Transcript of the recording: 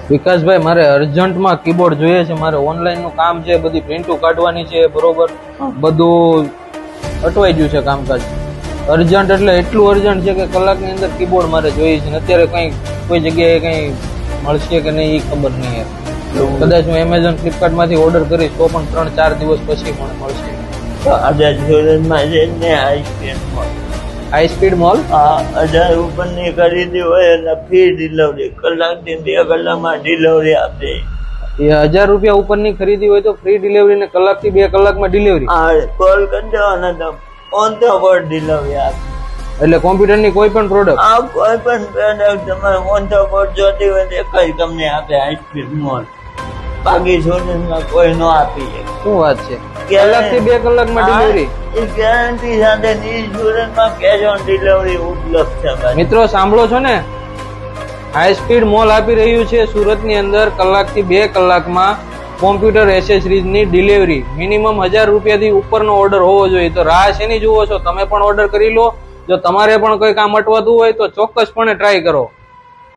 વિકાસભાઈ, મારે અર્જન્ટમાં કીબોર્ડ જોઈએ છે. મારે ઓનલાઈન નું કામ છે, બધી પ્રિન્ટો કાઢવાની છે, બરોબર બધું અટવાઈ ગયું છે કામકાજ. અર્જન્ટ એટલે એટલું અર્જન્ટ છે કે કલાકની અંદર કીબોર્ડ મારે જોઈએ છે. અત્યારે કઈ કોઈ જગ્યાએ કઈ મળશે કે નહીં એ ખબર નહીં યાર. કદાચ હું એમેઝોન ફ્લિપકાર્ટ માંથી ઓર્ડર કરીશ તો પણ 3-4 દિવસ પછી મને મળશે. તો આજે સુરતમાં જઈને હાઈ સ્પીડ મોલ. 1000 ઉપરની ખરીદી હોય એટલે ફ્રી ડિલિવરી, કલાકથી 2 કલાકમાં ડિલિવરી આપે. એ 1000 રૂપિયા ઉપરની ખરીદી હોય તો ફ્રી ડિલિવરી ને કલાકથી 2 કલાકમાં ડિલિવરી. કોલ કરી દેવાનો તો ઓન ધ સ્પોટ ડિલિવરી આપે. એટલે કોમ્પ્યુટરની કોઈ પણ પ્રોડક્ટ, કોઈ પણ પ્રોડક્ટ તમારે ઓન ધ સ્પોટ જોતી હોય તો એક જ કંપની આપે, હાઈ સ્પીડ મોલ. બાકી સુરતમાં કોઈ ન આપી શકે. શું વાત છે? કલાકથી 2 કલાકમાં ડિલિવરી. એ ગેરંટી સાથે સુરતમાં કેશ ઓન ડિલિવરી ઉપલબ્ધ છે ભાઈ. મિત્રો સાંભળો છો ને, હાઈ સ્પીડ મોલ આપી રહ્યું છે સુરતની અંદર કલાકથી 2 કલાકમાં કોમ્પ્યુટર એસેસરીઝની ડિલિવરી. મિનિમમ 1000 રૂપિયાથી ઉપરનો ઓર્ડર હોવો જોઈએ. તો રાહ શેની જુઓ છો? તમે પણ ઓર્ડર કરી લો. જો તમારે પણ કોઈ કામ અટવાતું હોય તો ચોક્કસપણે ટ્રાય કરો.